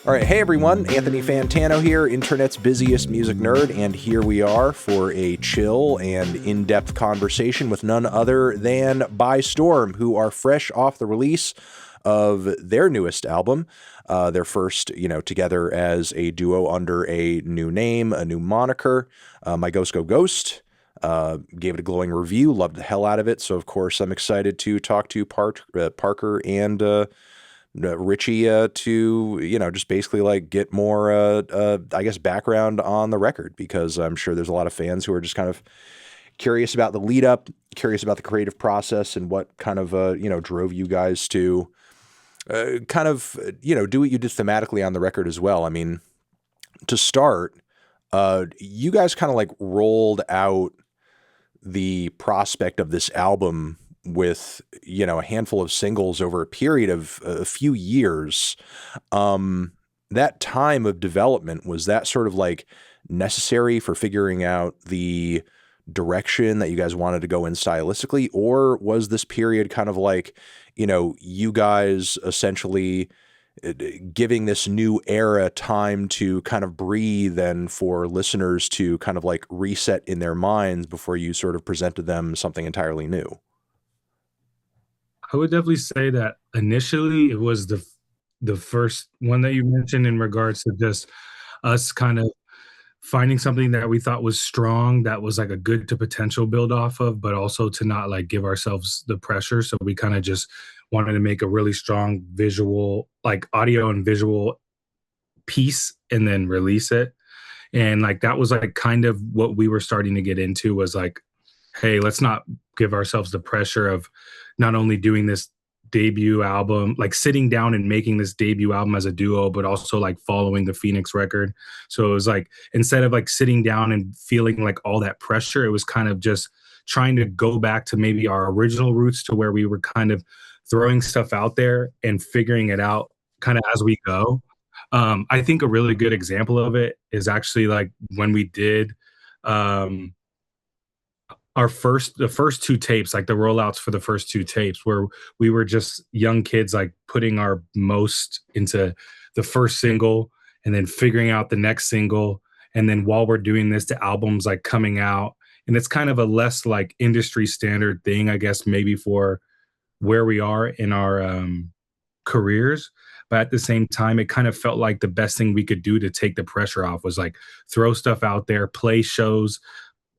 All right, hey everyone, Anthony Fantano here, internet's busiest music nerd, and here we are for a chill and in-depth conversation with none other than By Storm, who are fresh off the release of their newest album, their first, together as a duo under a new name, a new moniker, My Ghost Go Ghost. Gave it a glowing review, loved the hell out of it, so of course I'm excited to talk to Parker and Ritchie to just basically like get more I guess background on the record, because I'm sure there's a lot of fans who are just kind of curious about the lead up, curious about the creative process, and what kind of drove you guys to do what you did thematically on the record as well. I mean, to start, you guys kind of like rolled out the prospect of this album with, a handful of singles over a period of a few years. That time of development, was that sort of like necessary for figuring out the direction that you guys wanted to go in stylistically? Or was this period kind of like, you guys essentially giving this new era time to kind of breathe and for listeners to kind of like reset in their minds before you sort of presented them something entirely new? I would definitely say that initially it was the first one that you mentioned in regards to just us kind of finding something that we thought was strong, that was like a good to potential build off of, but also to not like give ourselves the pressure. So we kind of just wanted to make a really strong visual, like audio and visual piece and then release it. And like that was like kind of what we were starting to get into, was like, hey, let's not give ourselves the pressure of not only doing this debut album, like sitting down and making this debut album as a duo, but also like following the Phoenix record. So it was like, instead of like sitting down and feeling like all that pressure, it was kind of just trying to go back to maybe our original roots, to where we were kind of throwing stuff out there and figuring it out kind of as we go. I think a really good example of it is actually like when we did um, the first two tapes, like the rollouts for the first two tapes, where we were just young kids, like putting our most into the first single and then figuring out the next single. And then while we're doing this, the album's like coming out. And it's kind of a less like industry standard thing, I guess, maybe for where we are in our careers. But at the same time, it kind of felt like the best thing we could do to take the pressure off was like throw stuff out there, play shows,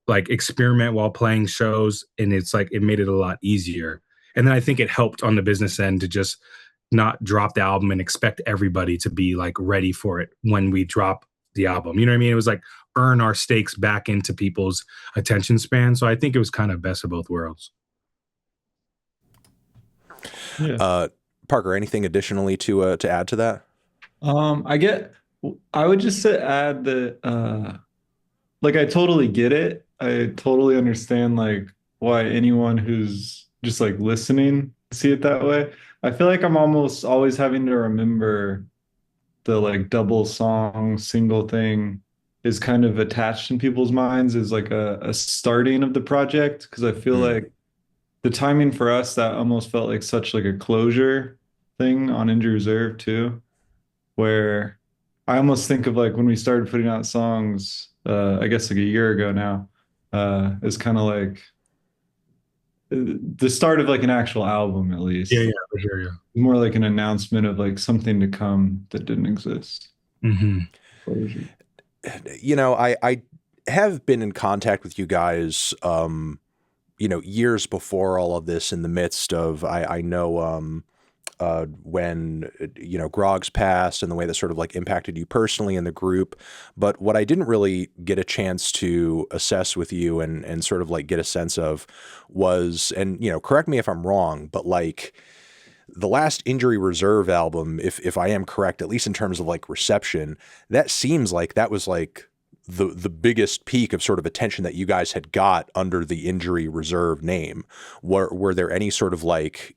like experiment while playing shows. And it's like, it made it a lot easier. And then I think it helped on the business end to just not drop the album and expect everybody to be like ready for it when we drop the album. You know what I mean? It was like earn our stakes back into people's attention span. So I think it was kind of best of both worlds. Yeah. Parker, anything additionally to add to that? I get, I would just say add that, like, I totally get it. I totally understand, like, why anyone who's just like listening see it that way. I feel like I'm almost always having to remember the like double song single thing is kind of attached in people's minds as like a starting of the project. Because I feel like the timing for us, that almost felt like such like a closure thing on Injury Reserve too, where I almost think of like when we started putting out songs, I guess like a year ago now, as kind of like the start of like an actual album, at Yeah, least. yeah, for sure. Yeah. More like an announcement of like something to come that didn't exist. Hmm. Closure. I have been in contact with you guys, years before all of this, in the midst of, I know, when, Grog's passed and the way that sort of like impacted you personally in the group. But what I didn't really get a chance to assess with you and sort of like get a sense of was, and, correct me if I'm wrong, but like the last Injury Reserve album, if I am correct, at least in terms of like reception, that seems like that was like the biggest peak of sort of attention that you guys had got under the Injury Reserve name. Were there any sort of like,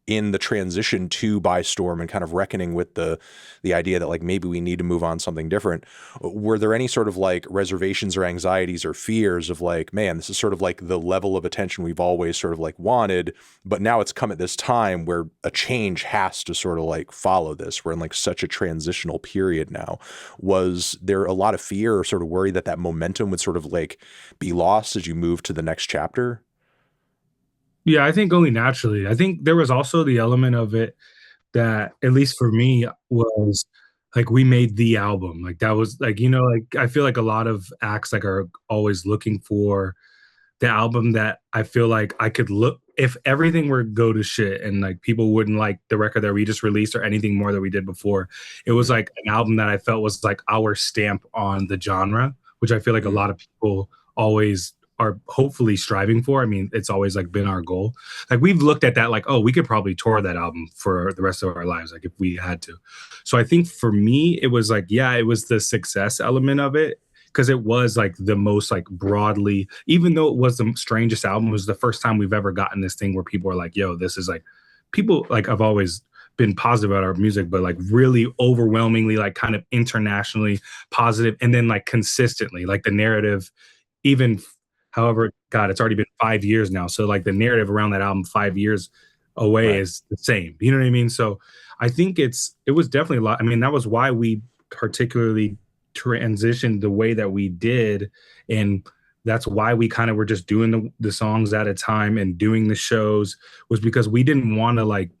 in the transition to By Storm and kind of reckoning with the idea that like maybe we need to move on something different, were there any sort of like reservations or anxieties or fears of like, man, this is sort of like the level of attention we've always sort of like wanted, but now it's come at this time where a change has to sort of like follow this? We're in like such a transitional period now. Was there a lot of fear or sort of worry that that momentum would sort of like be lost as you move to the next chapter? Yeah, I think only naturally. I think there was also the element of it that, at least for me, was like we made the album. Like that was like, like I feel like a lot of acts like are always looking for the album that I feel like I could look if everything were go to shit and like people wouldn't like the record that we just released or anything more that we did before. It was like an album that I felt was like our stamp on the genre, which I feel like a lot of people always are hopefully striving for. I mean, it's always like been our goal. Like we've looked at that like, oh, we could probably tour that album for the rest of our lives, like if we had to. So I think for me, it was like, yeah, it was the success element of it, because it was like the most like broadly, even though it was the strangest album, it was the first time we've ever gotten this thing where people are like, yo, this is like, people like, I've always been positive about our music, but like really overwhelmingly like kind of internationally positive, and then like consistently like the narrative, even however, God, it's already been 5 years now, so like the narrative around that album 5 years away is the same, you know what I mean? So I think it was definitely a lot. I mean, that was why we particularly transitioned the way that we did, and that's why we kind of were just doing the songs at a time and doing the shows, was because we didn't want to like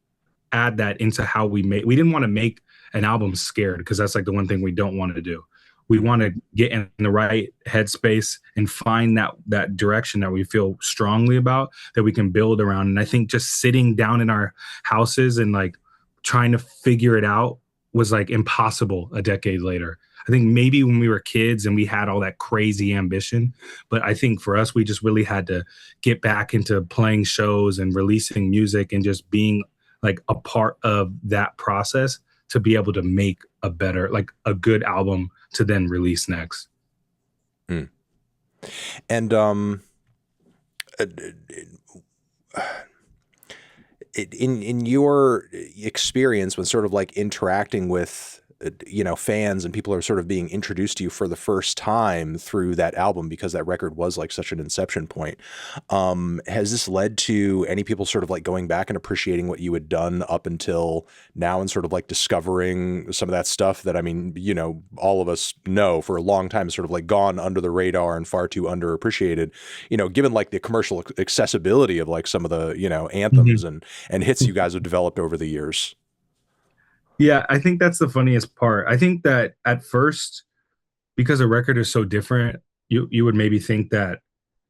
add that into how we didn't want to make an album scared, because that's like the one thing we don't want to do. We want to get in the right headspace and find that direction that we feel strongly about, that we can build around. And I think just sitting down in our houses and like trying to figure it out was like impossible a decade later. I think maybe when we were kids and we had all that crazy ambition, but I think for us, we just really had to get back into playing shows and releasing music and just being like a part of that process to be able to make a better, like a good album to then release next. And in your experience when sort of like interacting with fans and people are sort of being introduced to you for the first time through that album, because that record was like such an inception point, has this led to any people sort of like going back and appreciating what you had done up until now and sort of like discovering some of that stuff that, I mean, all of us know for a long time sort of like gone under the radar and far too underappreciated, given like the commercial accessibility of like some of the, anthems and hits you guys have developed over the years? Yeah, I think that's the funniest part. I think that at first, because a record is so different, you would maybe think that,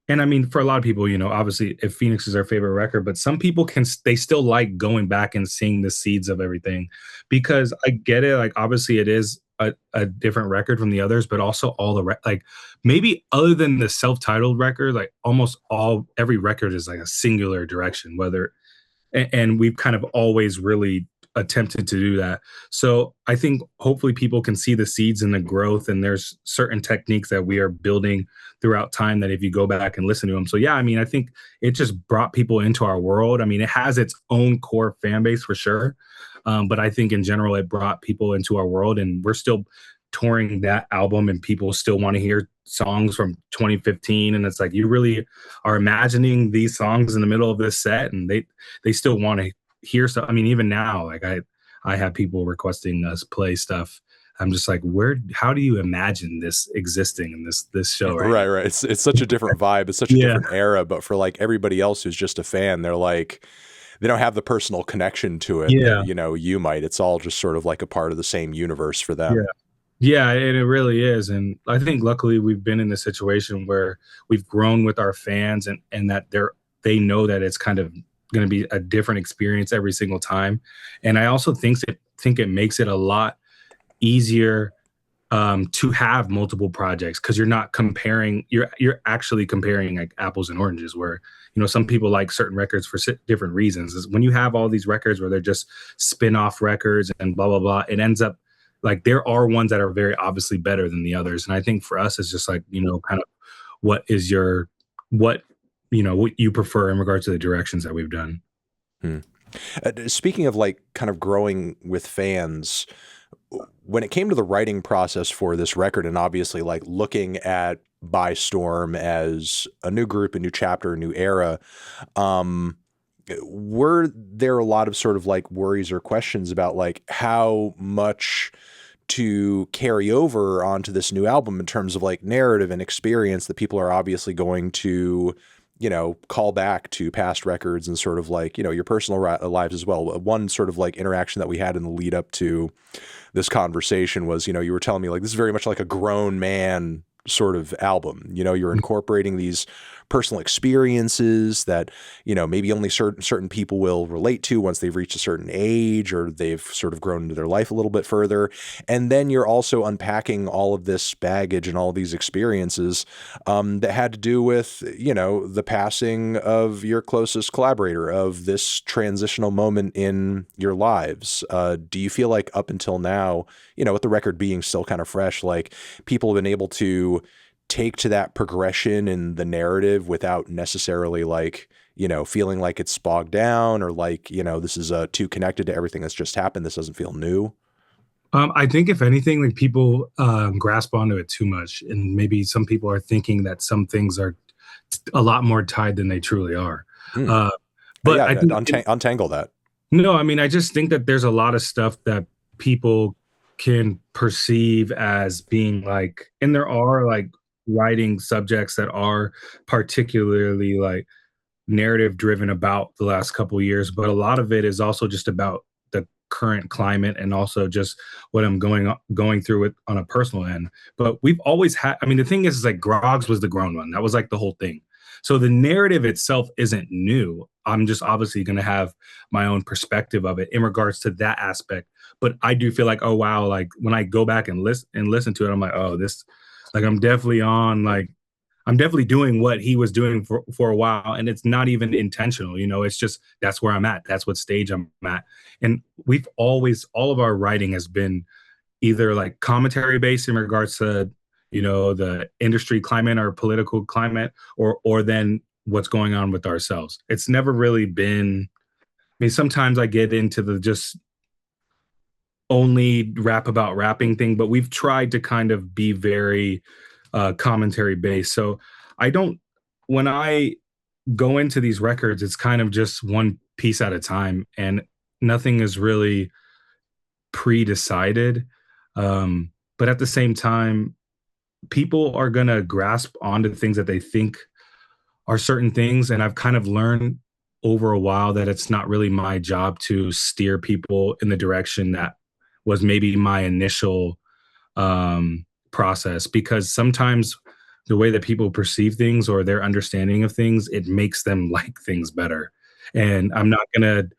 and I mean, for a lot of people, obviously if Phoenix is their favorite record, but some people they still like going back and seeing the seeds of everything, because I get it. Like, obviously it is a different record from the others, but also all like maybe other than the self-titled record, like almost every record is like a singular direction, and we've kind of always really attempted to do that. So I think hopefully people can see the seeds and the growth, and there's certain techniques that we are building throughout time that if you go back and listen to them. So yeah, I mean, I think it just brought people into our world. I mean, it has its own core fan base for sure. But I think in general, it brought people into our world, and we're still touring that album and people still want to hear songs from 2015. And it's like, you really are imagining these songs in the middle of this set, and they still want to hear stuff. I mean, even now, like I have people requesting us play stuff. I'm just like, how do you imagine this existing in this show? Right. It's such a different vibe. It's such a different era. But for like everybody else who's just a fan, they're like, they don't have the personal connection to it that, you might. It's all just sort of like a part of the same universe for them. Yeah, and it really is. And I think luckily we've been in a situation where we've grown with our fans, and that they know that it's kind of going to be a different experience every single time. And I also think it makes it a lot easier to have multiple projects, because you're not comparing, you're actually comparing like apples and oranges, where some people like certain records for different reasons. Is when you have all these records where they're just spin-off records and blah blah blah, it ends up like there are ones that are very obviously better than the others. And I think for us it's just like, kind of what you prefer in regards to the directions that we've done. Speaking of like kind of growing with fans, when it came to the writing process for this record, and obviously like looking at By Storm as a new group, a new chapter, a new era, um, were there a lot of sort of like worries or questions about like how much to carry over onto this new album in terms of like narrative and experience that people are obviously going to, call back to past records and sort of like, your personal lives as well. One sort of like interaction that we had in the lead up to this conversation was, you were telling me like this is very much like a grown man sort of album. You're incorporating these personal experiences that, maybe only certain people will relate to once they've reached a certain age or they've sort of grown into their life a little bit further. And then you're also unpacking all of this baggage and all of these experiences that had to do with, the passing of your closest collaborator, of this transitional moment in your lives. Do you feel like up until now, with the record being still kind of fresh, like people have been able to take to that progression in the narrative without necessarily like, feeling like it's bogged down or like, this is too connected to everything that's just happened. This doesn't feel new. I think if anything, like people grasp onto it too much, and maybe some people are thinking that some things are a lot more tied than they truly are. But yeah, I think untangle that. No, I mean, I just think that there's a lot of stuff that people can perceive as being like, and there are like writing subjects that are particularly like narrative driven about the last couple of years, but a lot of it is also just about the current climate and also just what I'm going through it on a personal end. But we've always had, I mean, the thing is like Grogs was the grown one. That was like the whole thing. So the narrative itself isn't new. I'm just obviously going to have my own perspective of it in regards to that aspect. But I do feel like, oh wow, like when I go back and listen to it, I'm like, oh, this, like I'm definitely on, like I'm definitely doing what he was doing for a while, and it's not even intentional. It's just that's where I'm at. That's what stage I'm at. And we've always, all of our writing has been either like commentary based in regards to the industry climate or political climate, or then what's going on with ourselves. It's never really been, I mean, sometimes I get into the just only rap about rapping thing, but we've tried to kind of be very commentary based. So I don't, when I go into these records, it's kind of just one piece at a time, and nothing is really pre-decided. But at the same time, people are going to grasp onto things that they think are certain things. And I've kind of learned over a while that it's not really my job to steer people in the direction that was maybe my initial process, because sometimes the way that people perceive things or their understanding of things, it makes them like things better. And I'm not going to,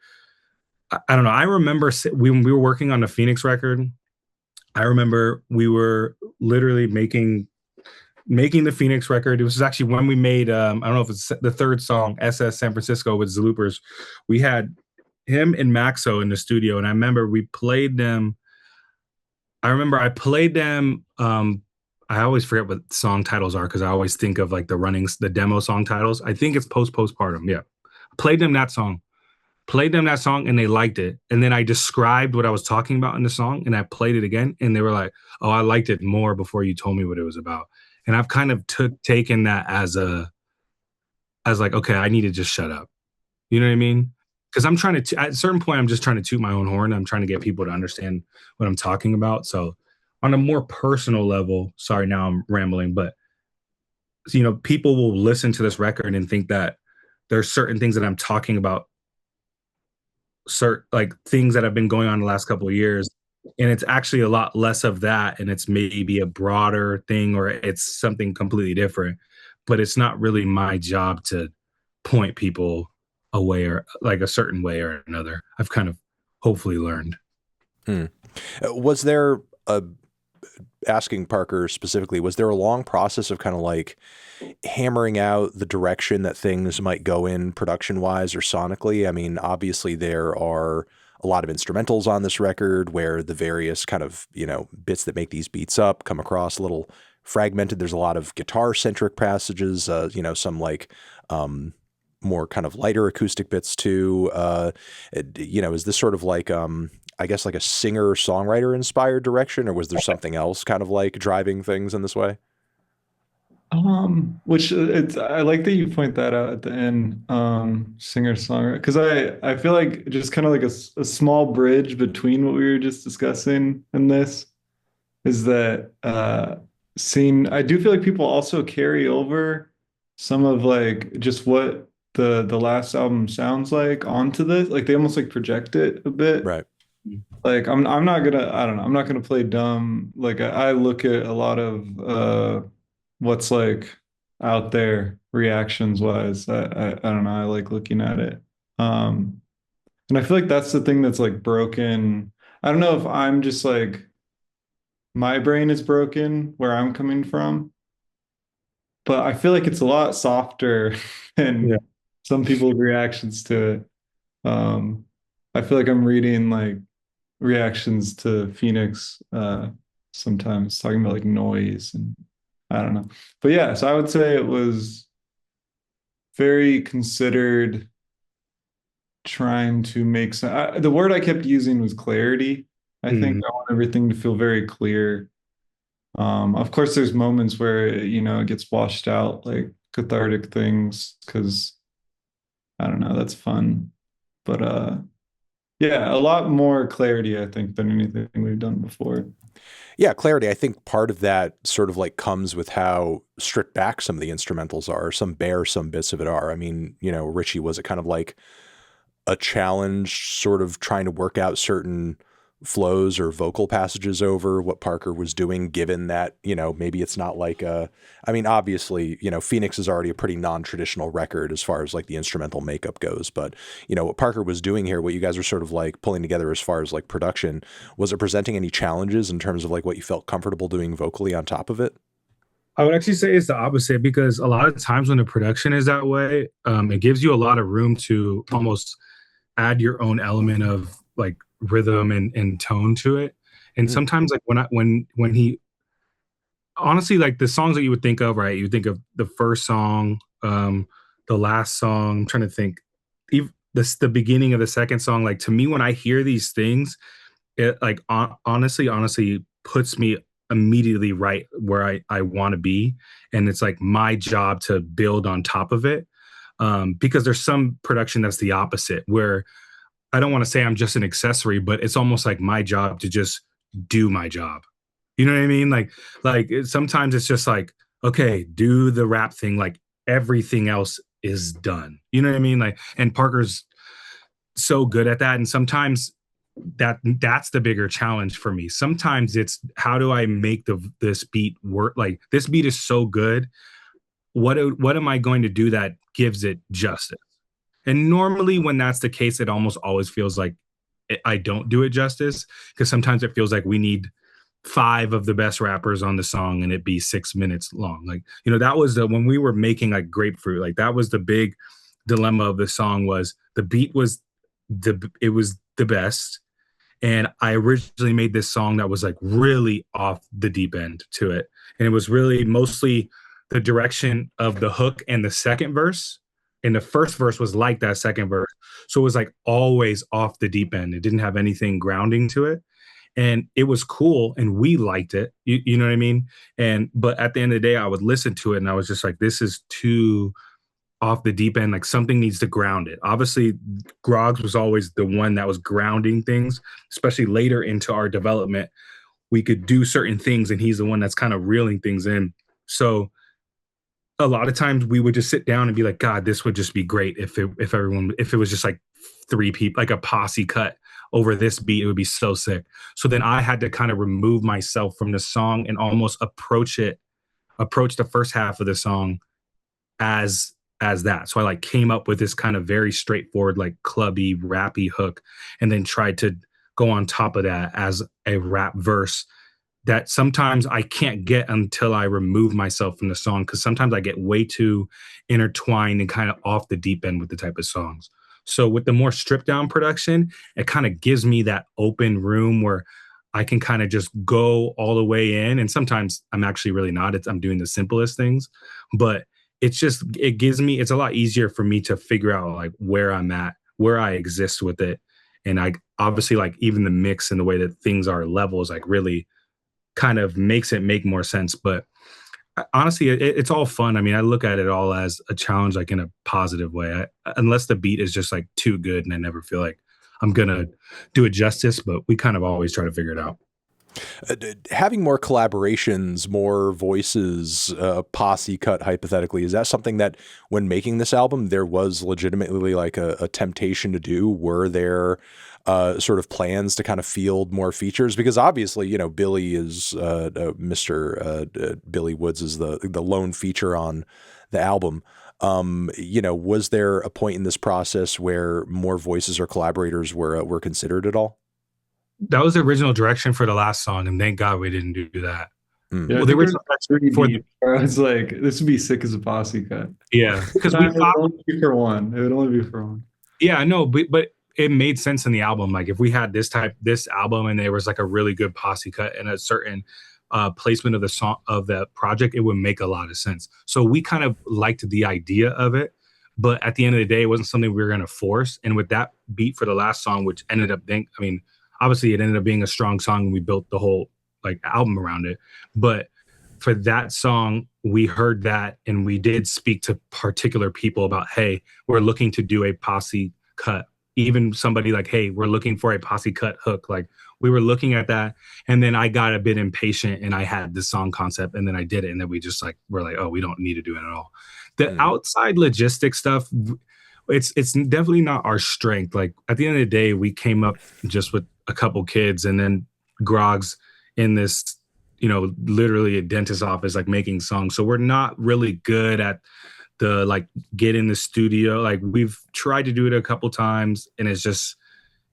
I don't know. I remember when we were working on the Phoenix record, I remember we were literally making the Phoenix record. It was actually when we made, I don't know if it's the third song, SS San Francisco with Zaloopers. We had him and Maxo in the studio, and I remember we played them. I remember I played them. I always forget what song titles are because I always think of like the demo song titles. I think it's postpartum. Yeah. Played them that song and they liked it. And then I described what I was talking about in the song and I played it again. And they were like, oh, I liked it more before you told me what it was about. And I've kind of taken that as like, okay, I need to just shut up. You know what I mean? Because I'm trying to, at a certain point, I'm just trying to toot my own horn. I'm trying to get people to understand what I'm talking about. So on a more personal level, sorry, now I'm rambling, but people will listen to this record and think that there's certain things that I'm talking about, certain like things that have been going on the last couple of years. And it's actually a lot less of that. And it's maybe a broader thing, or it's something completely different, but it's not really my job to point people away or like a certain way or another. I've kind of hopefully learned. Was there asking Parker specifically, was there a long process of kind of like hammering out the direction that things might go in production wise or sonically? I mean, obviously there are a lot of instrumentals on this record where the various kind of, bits that make these beats up come across a little fragmented. There's a lot of guitar centric passages, some like, more kind of lighter acoustic bits too? Is this sort of like, I guess like a singer songwriter inspired direction, or was there something else kind of like driving things in this way? Which I like that you point that out at the end, singer-songwriter, because I feel like just kind of like a small bridge between what we were just discussing and this is that seeing I do feel like people also carry over some of like just what the last album sounds like onto this. Like they almost like project it a bit. Right. Like I'm not gonna I don't know, I'm not gonna play dumb. Like I look at a lot of what's like out there reactions wise. I don't know, I like looking at it. Um and I feel like that's the thing that's like broken. I don't know if I'm just like my brain is broken where I'm coming from, but I feel like it's a lot softer Yeah. than some people's reactions to it. I feel like I'm reading like reactions to Phoenix sometimes talking about like noise and I don't know. But yeah, so I would say it was very considered trying to make some the word I kept using was clarity. I think Mm. I want everything to feel very clear. Of course, there's moments where, it gets washed out, like cathartic things, because I don't know, that's fun. But yeah, a lot more clarity, I think, than anything we've done before. Yeah, clarity. I think part of that sort of like comes with how stripped back some of the instrumentals are, some bare, some bits of it are. I mean, Ritchie, was it kind of like a challenge sort of trying to work out certain flows or vocal passages over what Parker was doing, given that, maybe it's not like I mean, obviously, Phoenix is already a pretty non-traditional record as far as like the instrumental makeup goes, but what Parker was doing here, what you guys were sort of like pulling together as far as like production, was it presenting any challenges in terms of like what you felt comfortable doing vocally on top of it? I would actually say it's the opposite because a lot of times when the production is that way, it gives you a lot of room to almost add your own element of like rhythm and tone to it. And Mhm. sometimes like when he honestly like the songs that you would think of, right? You think of the first song, the last song. I'm trying to think, even the beginning of the second song. Like to me, when I hear these things, it like honestly puts me immediately right where I want to be, and it's like my job to build on top of it. Because there's some production that's the opposite, where I don't want to say I'm just an accessory, but it's almost like my job to just do my job. You know what I mean? Sometimes it's just like, okay, do the rap thing. Like everything else is done. You know what I mean? Like, and Parker's so good at that. And sometimes that's the bigger challenge for me. Sometimes it's how do I make this beat work? Like this beat is so good. What am I going to do that gives it justice? And normally, when that's the case, it almost always feels like I don't do it justice because sometimes it feels like we need five of the best rappers on the song and it be 6 minutes long. Like, that was when we were making like Grapefruit, like that was the big dilemma of the song was the beat was it was the best. And I originally made this song that was like really off the deep end to it. And it was really mostly the direction of the hook and the second verse. And the first verse was like that second verse. So it was like always off the deep end. It didn't have anything grounding to it. And it was cool and we liked it. You know what I mean? But at the end of the day, I would listen to it and I was just like, this is too off the deep end. Like something needs to ground it. Obviously, Groggs was always the one that was grounding things, especially later into our development. We could do certain things and he's the one that's kind of reeling things in. So a lot of times we would just sit down and be like, God, this would just be great if it was just like three people, like a posse cut over this beat, it would be so sick. So then I had to kind of remove myself from the song and almost approach the first half of the song as that. So I like came up with this kind of very straightforward, like clubby, rappy hook, and then tried to go on top of that as a rap verse that sometimes I can't get until I remove myself from the song because sometimes I get way too intertwined and kind of off the deep end with the type of songs. So with the more stripped down production, it kind of gives me that open room where I can kind of just go all the way in. And sometimes I'm actually really not. I'm doing the simplest things, but it's a lot easier for me to figure out like where I'm at, where I exist with it. And I obviously like even the mix and the way that things are levels like really kind of makes it make more sense. But honestly, it's all fun. I mean, I look at it all as a challenge, like in a positive way. Unless the beat is just like too good, and I never feel like I'm gonna do it justice. But we kind of always try to figure it out. Having more collaborations, more voices, posse cut hypothetically, is that something that when making this album there was legitimately like a temptation to do? Were there sort of plans to kind of field more features? Because obviously, you know, Billy is Mr. Billy Woods is the lone feature on the album. You know, was there a point in this process where more voices or collaborators were considered at all? That was the original direction for the last song, and thank God we didn't do that. Mm. Yeah, Well, the original direction for the, I was like, this would be sick as a posse cut. yeah, because It we would thought, only be for one. It would only be for one. yeah, no, but it made sense in the album. Like if we had this album and there was like a really good posse cut and a certain placement of the song of the project, it would make a lot of sense. So we kind of liked the idea of it, but at the end of the day, it wasn't something we were going to force. And with that beat for the last song, which ended up obviously it ended up being a strong song and we built the whole like album around it. But for that song, we heard that and we did speak to particular people about, hey, we're looking to do a posse cut. Even somebody like, hey, we're looking for a posse cut hook. Like we were looking at that. And then I got a bit impatient and I had the song concept and then I did it. And then we just like, we're like, oh, we don't need to do it at all. The outside logistics stuff, it's definitely not our strength. Like at the end of the day, we came up just with a couple kids and then Grog's in this, you know, literally a dentist's office, like making songs. So we're not really good at the like get in the studio. Like we've tried to do it a couple times and it's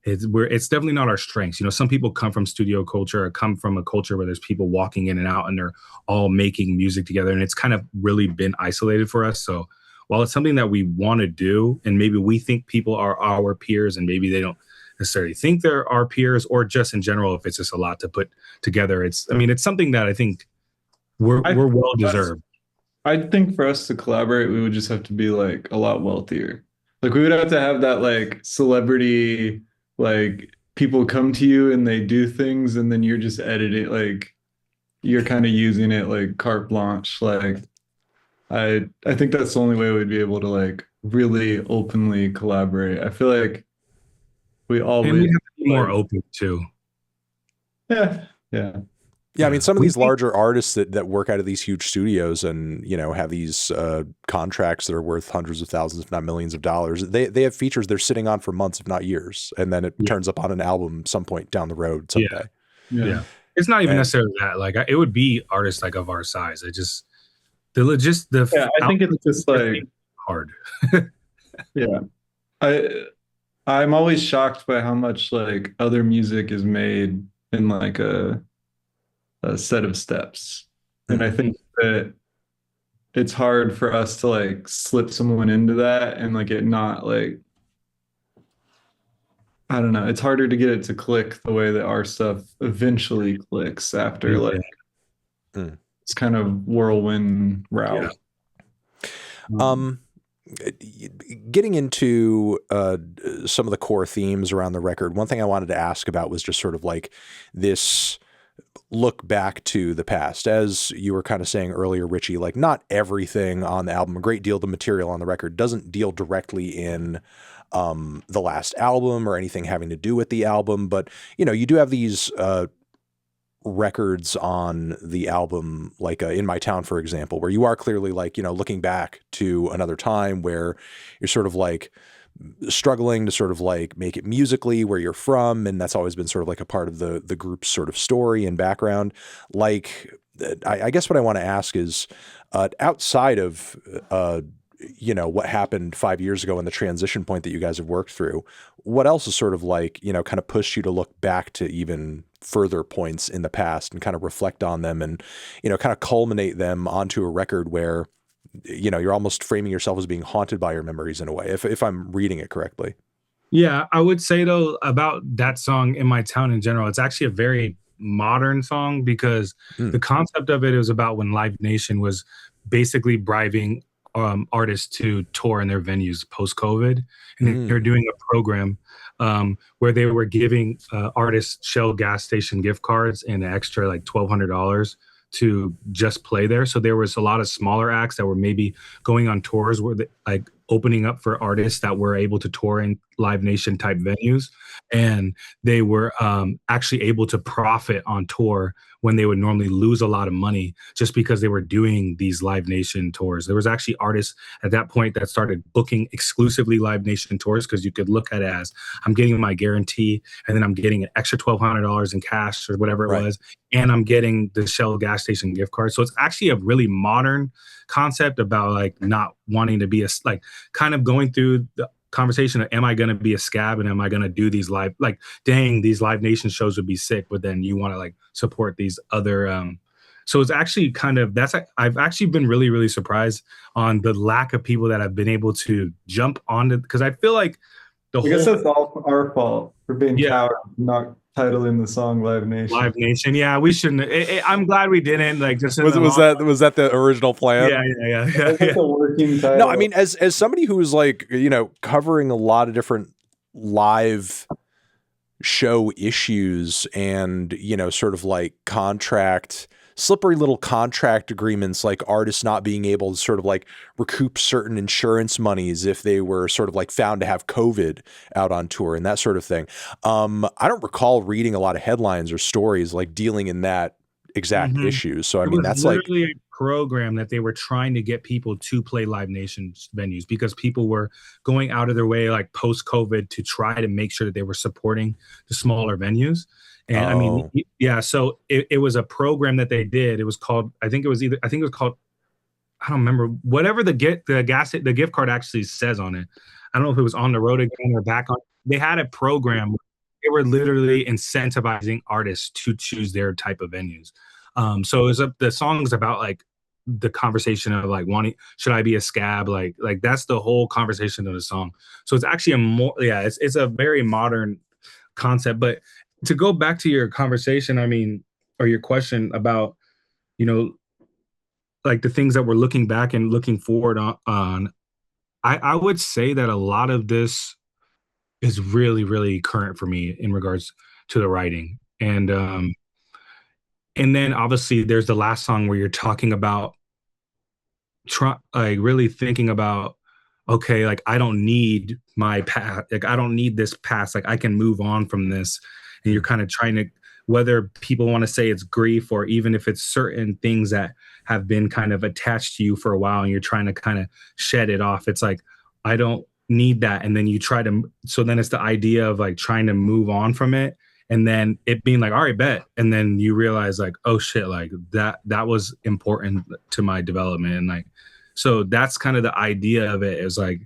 definitely not our strengths. You know, some people come from studio culture or come from a culture where there's people walking in and out and they're all making music together. And it's kind of really been isolated for us. So while it's something that we want to do, and maybe we think people are our peers and maybe they don't necessarily think they're our peers, or just in general, if it's just a lot to put together, it's something that I think we're well deserved. I think for us to collaborate, we would just have to be like a lot wealthier. Like we would have to have that like celebrity, like people come to you and they do things and then you're just editing, like you're kind of using it like carte blanche. Like I think that's the only way we'd be able to like really openly collaborate. I feel like we always and we have to be more open too. Yeah. Yeah, I mean, some of these larger artists that work out of these huge studios and, you know, have these contracts that are worth hundreds of thousands, if not millions of dollars, they have features they're sitting on for months, if not years, and then it turns up on an album some point down the road someday. Yeah. It's not even necessarily that. Like, it would be artists like of our size. I think it's just like hard. Yeah. I'm always shocked by how much like other music is made in like a set of steps. And I think that it's hard for us to like slip someone into that and like it not like, I don't know, it's harder to get it to click the way that our stuff eventually clicks after like it's kind of whirlwind route. Getting into some of the core themes around the record, one thing I wanted to ask about was just sort of like this look back to the past. As you were kind of saying earlier, Ritchie, like not everything on the album, a great deal of the material on the record doesn't deal directly in the last album or anything having to do with the album. But, you know, you do have these records on the album, like In My Town, for example, where you are clearly like, you know, looking back to another time where you're sort of like struggling to sort of like make it musically where you're from. And that's always been sort of like a part of the group's sort of story and background. Like, I guess what I want to ask is outside of, you know, what happened 5 years ago and the transition point that you guys have worked through, what else is sort of like, you know, kind of pushed you to look back to even further points in the past and kind of reflect on them and, you know, kind of culminate them onto a record where, you know, you're almost framing yourself as being haunted by your memories in a way, if I'm reading it correctly. Yeah, I would say though about that song In My Town in general, it's actually a very modern song because the concept of it is about when Live Nation was basically bribing artists to tour in their venues post COVID, and they're doing a program where they were giving artists Shell gas station gift cards and an extra like $1,200 to just play there. So there was a lot of smaller acts that were maybe going on tours where like opening up for artists that were able to tour in Live Nation type venues, and they were actually able to profit on tour when they would normally lose a lot of money just because they were doing these Live Nation tours. There was actually artists at that point that started booking exclusively Live Nation tours, because you could look at it as, I'm getting my guarantee, and then I'm getting an extra $1,200 in cash or whatever it was, and I'm getting the Shell gas station gift card. So it's actually a really modern concept about like not wanting to be like kind of going through the conversation of, am I going to be a scab and am I going to do these live, like, dang, these Live Nation shows would be sick, but then you want to like support these other so it's actually kind of, I've actually been really, really surprised on the lack of people that have been able to jump on it, because I feel like I guess that's all our fault for being cowards, not titling the song Live Nation. Live Nation, yeah, we shouldn't. I'm glad we didn't. Like, just was that the original plan? Yeah. That's a working title. No, I mean, as somebody who's like, you know, covering a lot of different live show issues and, you know, sort of like slippery little contract agreements, like artists not being able to sort of like recoup certain insurance monies if they were sort of like found to have COVID out on tour and that sort of thing. I don't recall reading a lot of headlines or stories like dealing in that exact issue. So I mean, that's literally a program that they were trying to get people to play Live Nation venues, because people were going out of their way, like post COVID, to try to make sure that they were supporting the smaller venues. And I mean, yeah, so it was a program that they did. It was called, I think it was called, I don't remember, whatever the gift card actually says on it. I don't know if it was On the Road Again or Back on. They had a program where they were literally incentivizing artists to choose their type of venues. So it was the song's about like the conversation of like should I be a scab? Like that's the whole conversation of the song. So it's actually it's a very modern concept. But to go back to your conversation, I mean, or your question about, you know, like the things that we're looking back and looking forward on, I would say that a lot of this is really, really current for me in regards to the writing. And then obviously there's the last song where you're talking about like really thinking about, okay, like I don't need my past, like I don't need this past, like I can move on from this. And you're kind of trying to, whether people want to say it's grief or even if it's certain things that have been kind of attached to you for a while and you're trying to kind of shed it off. It's like, I don't need that. And then you try to, so then it's the idea of like trying to move on from it. And then it being like, all right, bet. And then you realize like, oh shit, like that was important to my development. And like, so that's kind of the idea of it, is like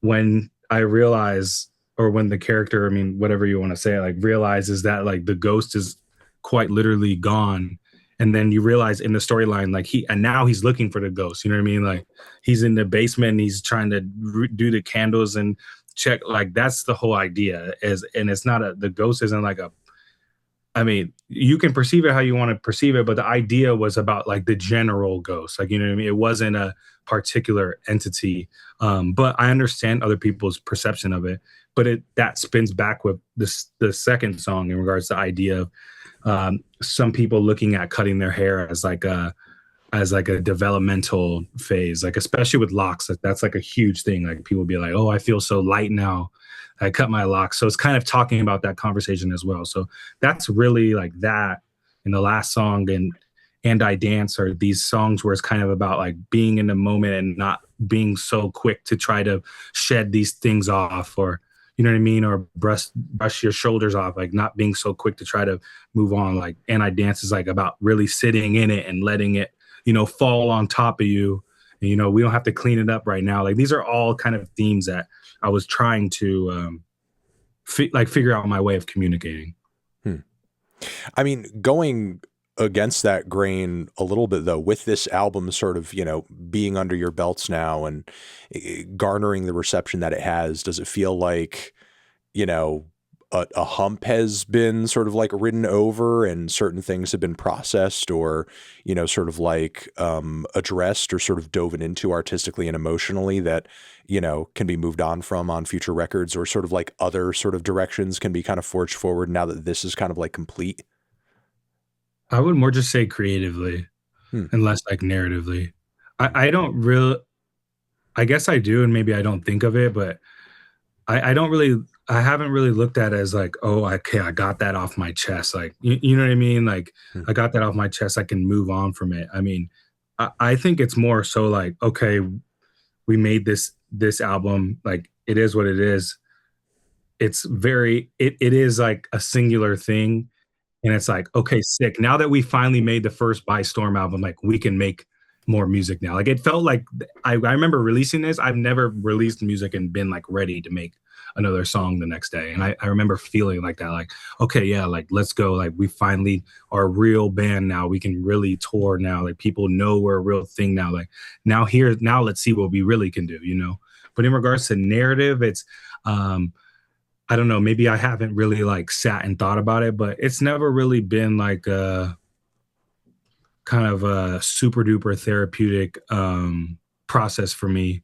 when I realize, or when the character, I mean, whatever you want to say, like realizes that like the ghost is quite literally gone. And then you realize in the storyline, like now he's looking for the ghost, you know what I mean? Like he's in the basement and he's trying to do the candles and check, like that's the whole idea and it's not the ghost isn't like I mean, you can perceive it how you want to perceive it, but the idea was about like the general ghost, like, you know what I mean? It wasn't a particular entity. But I understand other people's perception of it, but that spins back with the second song in regards to the idea of some people looking at cutting their hair as like a developmental phase, like especially with locks, that's like a huge thing. Like people be like, oh, I feel so light now, I cut my locks. So it's kind of talking about that conversation as well. So that's really like that in the last song. And I Dance are these songs where it's kind of about like being in the moment and not being so quick to try to shed these things off, or you know what I mean, or brush your shoulders off, like not being so quick to try to move on. Like, and I Dance is like about really sitting in it and letting it, you know, fall on top of you. And, you know, we don't have to clean it up right now. Like these are all kind of themes that I was trying to figure out my way of communicating. I mean, going against that grain a little bit though, with this album sort of, you know, being under your belts now and garnering the reception that it has, does it feel like, you know, a hump has been sort of like ridden over and certain things have been processed or, sort of like addressed or sort of dove into artistically and emotionally that, can be moved on from on future records, or sort of like other sort of directions can be kind of forged forward now that this is kind of like complete? I would more just say creatively Hmm. and less like narratively. I don't really, I guess I do, and maybe I don't think of it, but I don't really, I haven't really looked at it as like, oh, okay, I got that off my chest. Like, you know what I mean? Like, Hmm. I got that off my chest. I can move on from it. I mean, I think it's more so like, okay, we made this album. Like, it is what it is. It's it is like a singular thing. And it's like, okay, sick. Now that we finally made the first By Storm album, like we can make more music now. Like it felt like I remember releasing this. I've never released music and been like ready to make another song the next day. And I remember feeling like that, like, okay, yeah, like let's go. Like we finally are a real band now. We can really tour now. Like people know we're a real thing now. Like now let's see what we really can do. But in regards to narrative, it's I don't know, maybe I haven't really like sat and thought about it, but it's never really been like a kind of a super duper therapeutic process for me.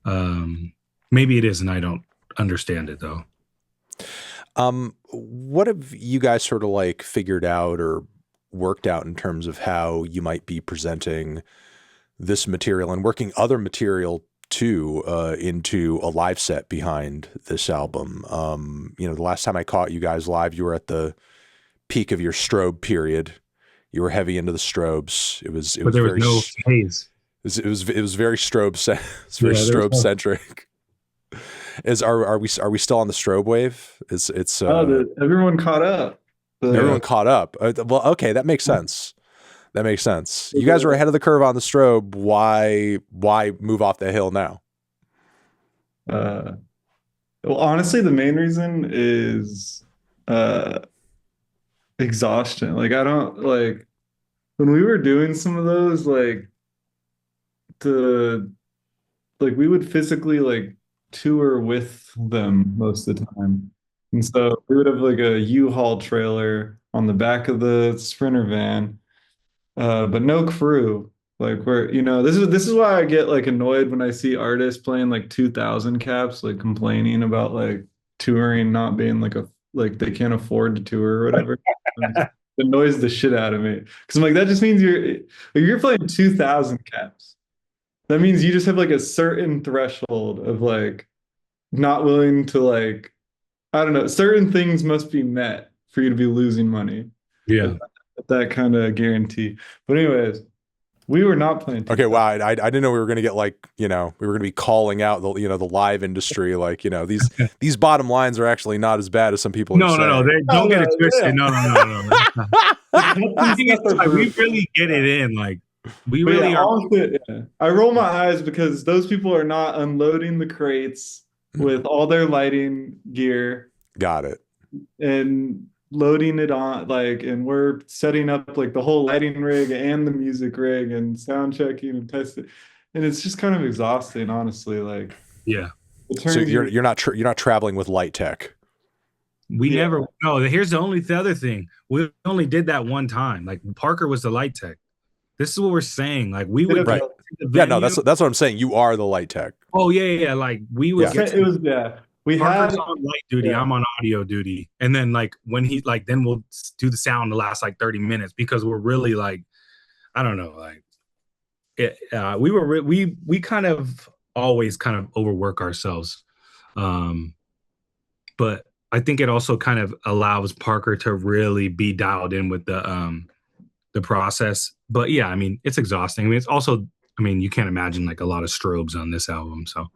Maybe it is, and I don't understand it though. What have you guys sort of like figured out or worked out in terms of how you might be presenting this material and working other material too into a live set behind this album? The last time I caught you guys live, you were at the peak of your strobe period. You were heavy into the strobes. But there was no phase. It was very it's very Yeah, there was strobe centric. Are we still on the strobe wave? Everyone caught up. Everyone caught up. Well, okay, that makes sense. That makes sense. You guys are ahead of the curve on the strobe. Why move off the hill now? Well, honestly, the main reason is exhaustion. Like I don't like when we were doing some of those, like the like we would physically like tour with them most of the time. And so we would have like a U-Haul trailer on the back of the Sprinter van, but no crew. Like this is why I get like annoyed when I see artists playing like 2000 caps, like complaining about like touring not being like they can't afford to tour or whatever. It annoys the shit out of me because I'm like that just means you're playing 2000 caps. That means you just have like a certain threshold of like not willing to like I don't know, certain things must be met for you to be losing money. Yeah. That kind of guarantee. But anyways, we were not playing. Okay, wow. I didn't know we were going to get like, we were going to be calling out the live industry. Like, these bottom lines are actually not as bad as some people are saying. No. Don't get it twisted. No. We really get it in. Like, we really are. Honestly, yeah. I roll my eyes because those people are not unloading the crates with all their lighting gear. Got it. And loading it on and we're setting up like the whole lighting rig and the music rig and sound checking and testing, and it's just kind of exhausting, honestly. Like, yeah. So you're not traveling with light tech. We never. No. Here's the other thing. We only did that one time. Like Parker was the light tech. This is what we're saying. Like we would. Right. Yeah. No. That's what I'm saying. You are the light tech. Oh yeah. Like we would. We Parker's had on light duty. I'm on audio duty, and then like when he like then we'll do the sound the last like 30 minutes because we're really like I don't know like we kind of always kind of overwork ourselves, but I think it also kind of allows Parker to really be dialed in with the process. But yeah, I mean it's exhausting. I mean it's also you can't imagine like a lot of strobes on this album, so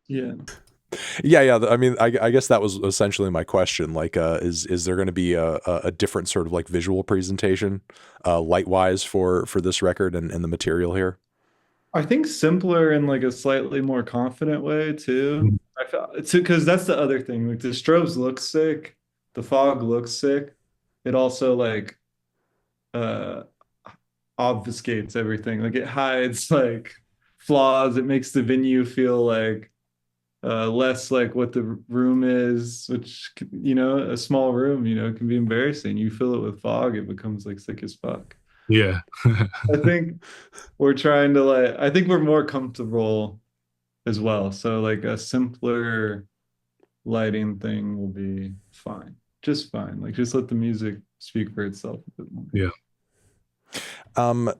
yeah. Yeah. I mean, I guess that was essentially my question. Like, is there going to be a different sort of like visual presentation, light wise for this record and the material here? I think simpler in like a slightly more confident way too. I feel it's because that's the other thing. Like the strobes look sick, the fog looks sick. It also like obfuscates everything. Like it hides like flaws. It makes the venue feel like less like what the room is, which, you know, a small room, you know, can be embarrassing. You fill it with fog, it becomes like thick as fuck. Yeah. I think we're trying to like, I think we're more comfortable as well. So like a simpler lighting thing will be fine, just fine. Like just let the music speak for itself a bit more. Yeah. Um,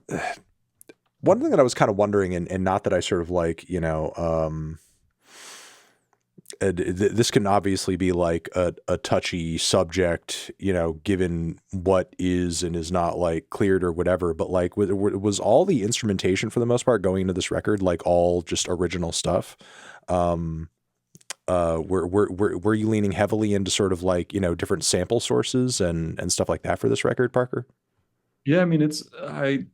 one thing that I was kind of wondering, and not that I sort of like, you know, this can obviously be like a touchy subject, you know, given what is and is not like cleared or whatever. But like, was all the instrumentation for the most part going into this record like all just original stuff? Were you leaning heavily into sort of like, you know, different sample sources and stuff like that for this record, Parker? Yeah, I mean, I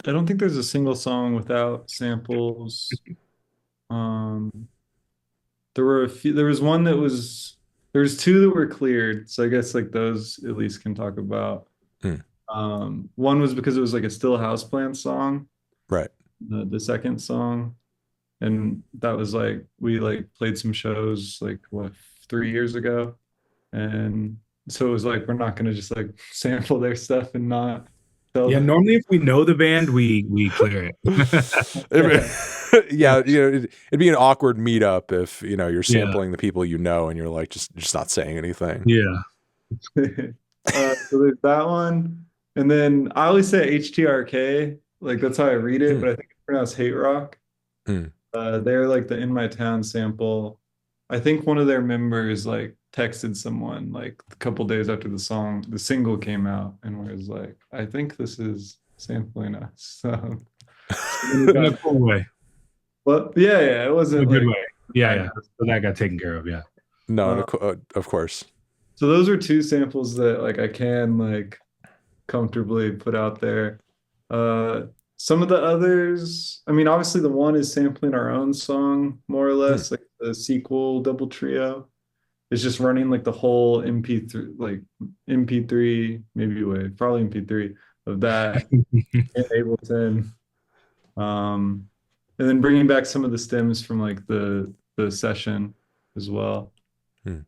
don't think there's a single song without samples. Um, there were a few, there was one that was, there was two that were cleared, so I guess like those at least can talk about. Hmm. One was because it was like a Still Houseplant song, Right. the second song, and that was like we like played some shows like what 3 years ago, and so it was like we're not gonna just like sample their stuff and not tell Yeah, them. normally if we know the band, we clear it. Yeah, you know, it'd be an awkward meetup if, you know, you're Yeah. sampling the people you know and you're like just not saying anything. Yeah. So there's that one, and then I always say HTRK, like that's how I read it, but I think it's pronounced Hate Rock. Hmm. They're like the In My Town sample. I think one of their members like texted someone like a couple days after the single came out, and was like, I think this is sampling us. So, In a cool way. but yeah, it In a wasn't good like, way. Yeah. So that got taken care of. Yeah. No, of course. so those are two samples that like I can like comfortably put out there. Some of the others, I mean, obviously the one is sampling our own song, more or less, like the sequel double trio. It's just running like the whole MP3, like MP3, maybe wait, probably MP3 of that in Ableton. And then bringing back some of the stems from like the session as well. Hmm.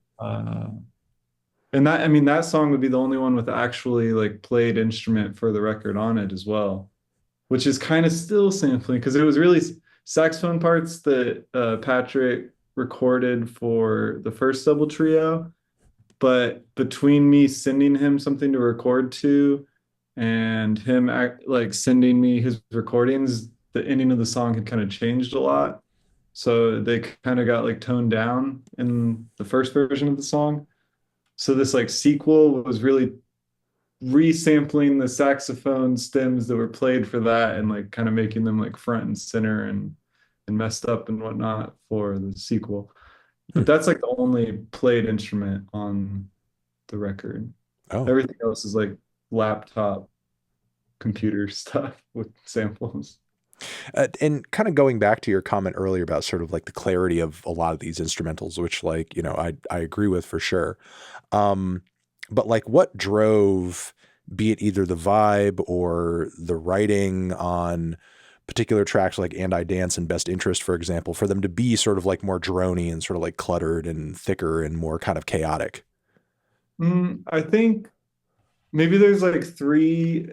And that, I mean, that song would be the only one with actually like played instrument for the record on it as well, which is kind of still sampling because it was really saxophone parts that Patrick recorded for the first double trio. But between me sending him something to record to and him like sending me his recordings, the ending of the song had kind of changed a lot. So they kind of got like toned down in the first version of the song. So this like sequel was really resampling the saxophone stems that were played for that and like kind of making them like front and center and messed up and whatnot for the sequel. But that's like the only played instrument on the record. Oh, Everything else is like laptop computer stuff with samples. and kind of going back to your comment earlier about sort of like the clarity of a lot of these instrumentals, which like, you know, I agree with for sure. But like what drove, be it either the vibe or the writing on particular tracks like And I Dance and Best Interest, for example, for them to be sort of like more droney and sort of like cluttered and thicker and more kind of chaotic? I think maybe there's like three.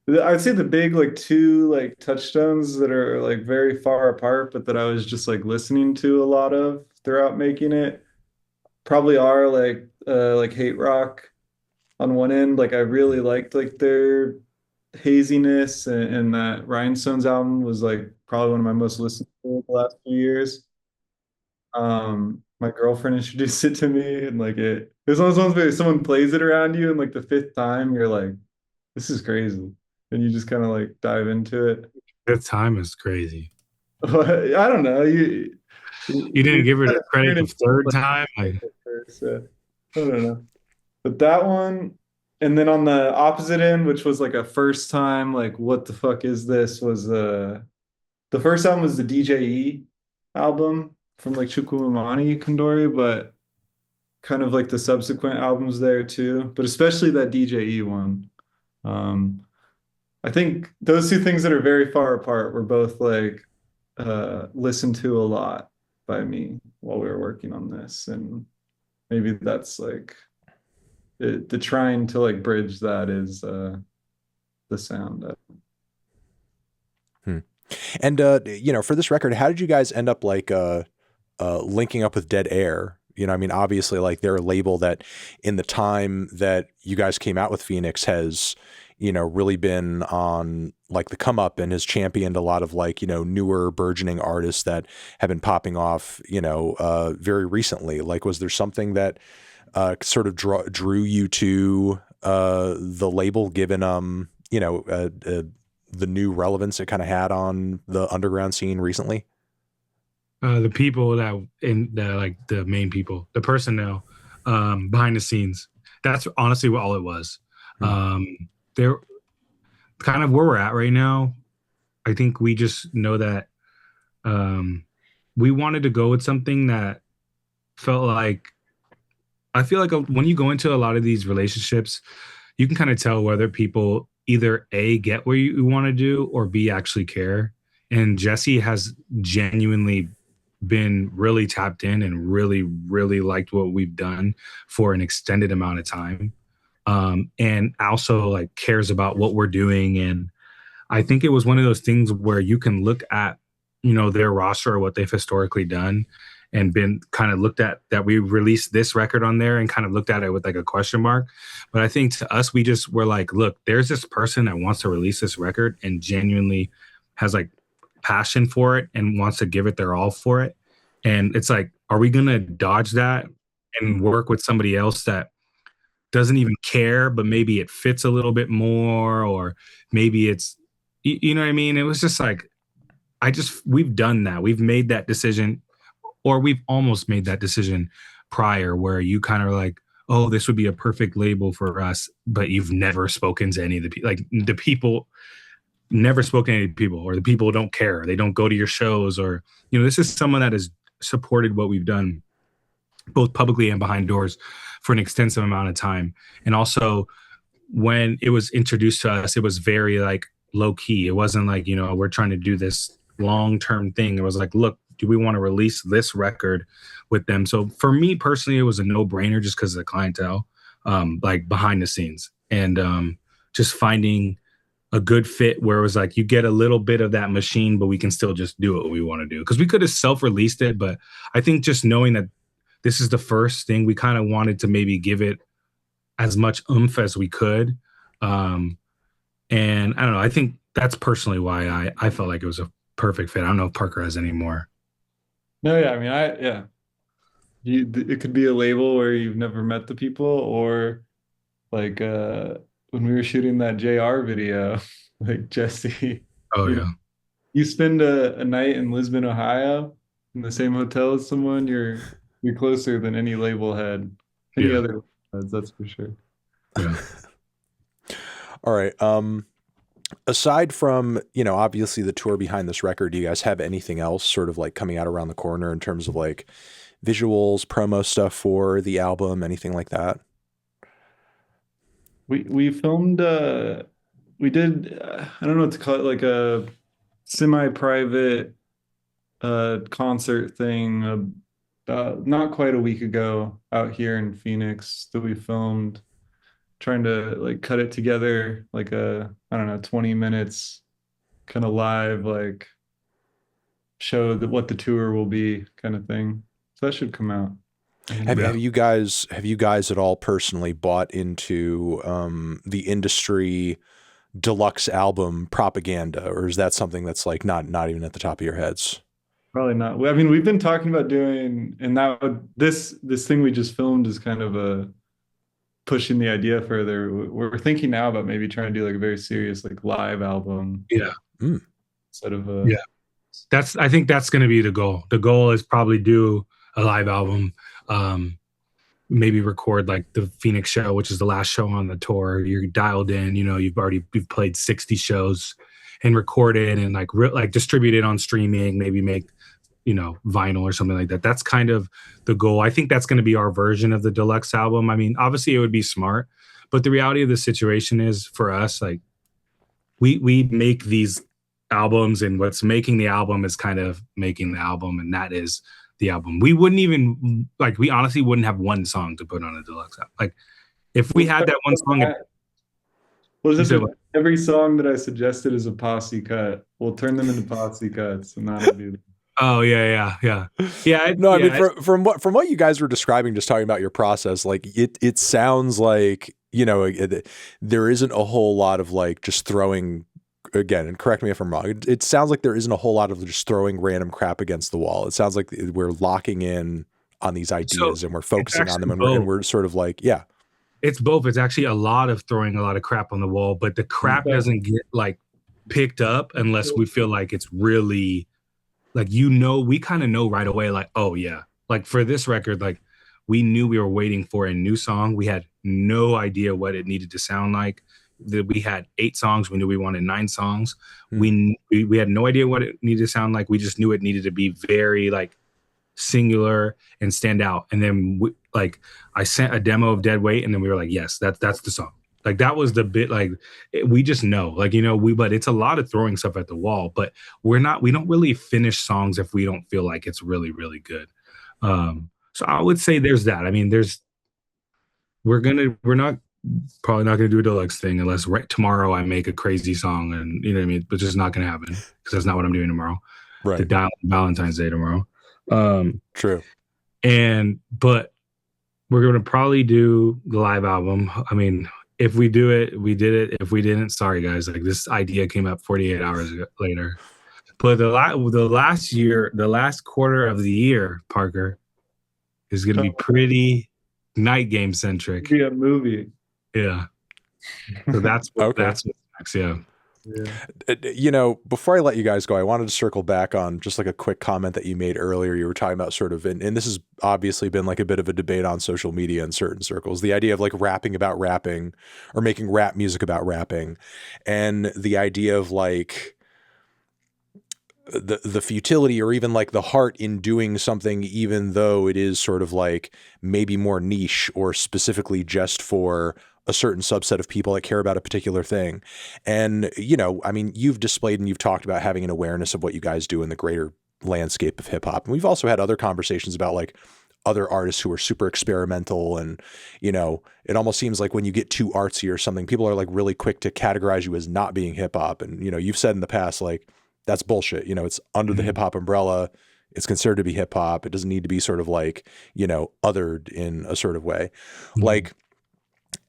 I'd say the big like two like touchstones that are like very far apart, but that I was just like listening to a lot of throughout making it probably are like Hate Rock on one end. Like I really liked like their haziness, and that Rhinestones album was like probably one of my most listened to the last few years. My girlfriend introduced it to me, and like it's one of those ones where someone plays it around you and like the fifth time you're like, this is crazy. And you just kind of like dive into it. That time is crazy. I don't know. You didn't give her the credit the third time? Like, so, I don't know. But that one, and then on the opposite end, which was like a first time, like, what the fuck is this? Was the first album was the DJE album from like Chukwumani Kondori, but kind of like the subsequent albums there too, but especially that DJE one. I think those two things that are very far apart were both like listened to a lot. by me while we were working on this, and maybe that's like the trying to like bridge that is the sound. Hmm. And for this record, how did you guys end up like linking up with Dead Air? I mean, obviously, like they're a label that in the time that you guys came out with Phoenix has, really been on like the come up and has championed a lot of like, newer burgeoning artists that have been popping off, very recently. Like, was there something that sort of drew you to the label, given the new relevance it kind of had on the underground scene recently? The people that in the like the main people, the personnel behind the scenes. That's honestly what all it was. They're kind of where we're at right now. I think we just know that we wanted to go with something that felt like, I feel like when you go into a lot of these relationships, you can kind of tell whether people either A, get what you want to do, or B, actually care. And Jesse has genuinely been really tapped in and really, really liked what we've done for an extended amount of time. And also like cares about what we're doing. And I think it was one of those things where you can look at, their roster or what they've historically done and been kind of looked at, that we released this record on there and kind of looked at it with like a question mark. But I think to us, we just were like, look, there's this person that wants to release this record and genuinely has like passion for it and wants to give it their all for it. And it's like, are we going to dodge that and work with somebody else that doesn't even care, but maybe it fits a little bit more, or maybe it's, you know what I mean? It was just like, we've done that. We've made that decision, or we've almost made that decision prior, where you kind of like, oh, this would be a perfect label for us, but you've never spoken to any of the people, like the people never spoken to any people, or the people don't care. They don't go to your shows, or, this is someone that has supported what we've done both publicly and behind doors for an extensive amount of time. And also when it was introduced to us, it was very like low key. It wasn't like, we're trying to do this long-term thing. It was like, look, do we want to release this record with them? So for me personally, it was a no-brainer just because of the clientele, like behind the scenes, and just finding a good fit where it was like, you get a little bit of that machine, but we can still just do what we want to do. Because we could have self-released it, but I think just knowing that this is the first thing, we kind of wanted to maybe give it as much oomph as we could. And I don't know, I think that's personally why I felt like it was a perfect fit. I don't know if Parker has any more. No, yeah, I mean, yeah. It could be a label where you've never met the people, or like when we were shooting that JR video, like Jesse. Oh yeah. You spend a night in Lisbon, Ohio, in the same hotel as someone, you're closer than any label head, any other heads, that's for sure. Yeah. All right. Aside from, obviously the tour behind this record, do you guys have anything else sort of like coming out around the corner in terms of like visuals, promo stuff for the album, anything like that? We filmed we did I don't know what to call it, like a semi-private concert thing not quite a week ago out here in Phoenix that we filmed, trying to like cut it together like I don't know, 20 minutes kind of live, like show that what the tour will be kind of thing. So that should come out. Have you guys at all personally bought into the industry deluxe album propaganda, or is that something that's like not even at the top of your heads? Probably not. I mean, we've been talking about doing, and this thing we just filmed is kind of a pushing the idea further. We're thinking now about maybe trying to do like a very serious like live album. Yeah. Instead of a I think that's going to be the goal. The goal is probably do a live album, maybe record like the Phoenix show, which is the last show on the tour. You're dialed in, you've played 60 shows, and record it and like distribute it on streaming, maybe make, vinyl or something like that. That's kind of the goal. I think that's going to be our version of the deluxe album. I mean, obviously it would be smart, but the reality of the situation is for us, like we make these albums, and what's making the album is kind of making the album. And that is the album. We wouldn't even like, we honestly wouldn't have one song to put on a deluxe album. Like if we had that one song, every song that I suggested is a posse cut. We'll turn them into posse cuts, and that'll be. Oh yeah. No, I mean from what you guys were describing, just talking about your process, like it sounds like, you know, there isn't a whole lot of like just throwing, again, and correct me if I'm wrong, it sounds like there isn't a whole lot of just throwing random crap against the wall. It sounds like we're locking in on these ideas and we're focusing on them, and we're sort of like, yeah. It's both. It's actually a lot of throwing a lot of crap on the wall, but the crap doesn't get like picked up unless we feel like it's really like, you know, we kind of know right away, like, oh yeah, like for this record, like we knew we were waiting for a new song. We had no idea what it needed to sound like. We had 8 songs. We knew we wanted 9 songs. We had no idea what it needed to sound like. We just knew it needed to be very like singular and stand out. And then I sent a demo of Dead Weight, and then we were like, yes, that's the song. Like that was the bit, like we just know, like, you know, but it's a lot of throwing stuff at the wall, but we don't really finish songs if we don't feel like it's really, really good. So I would say there's that. I mean, we're probably not gonna do a deluxe thing unless tomorrow I make a crazy song, and you know what I mean, but just not gonna happen because that's not what I'm doing tomorrow. Right. To die on Valentine's Day tomorrow. True. But we're gonna probably do the live album. I mean, if we do it, we did it. If we didn't, sorry guys. Like this idea came up 48 hours later. But the last quarter of the year, Parker, is gonna be pretty night game centric. Be a movie. Yeah. So that's what that's next. Yeah. You know, before I let you guys go, I wanted to circle back on just like a quick comment that you made earlier. You were talking about sort of, and this has obviously been like a bit of a debate on social media in certain circles, the idea of like rapping about rapping or making rap music about rapping, and the idea of like the futility or even like the heart in doing something, even though it is sort of like maybe more niche or specifically just for a certain subset of people that care about a particular thing. And, you know, I mean, you've displayed and you've talked about having an awareness of what you guys do in the greater landscape of hip hop. And we've also had other conversations about like other artists who are super experimental. And, you know, it almost seems like when you get too artsy or something, people are like really quick to categorize you as not being hip hop. And, you know, you've said in the past, like, that's bullshit. You know, it's under the hip hop umbrella. It's considered to be hip hop. It doesn't need to be sort of like, you know, othered in a sort of way. Like,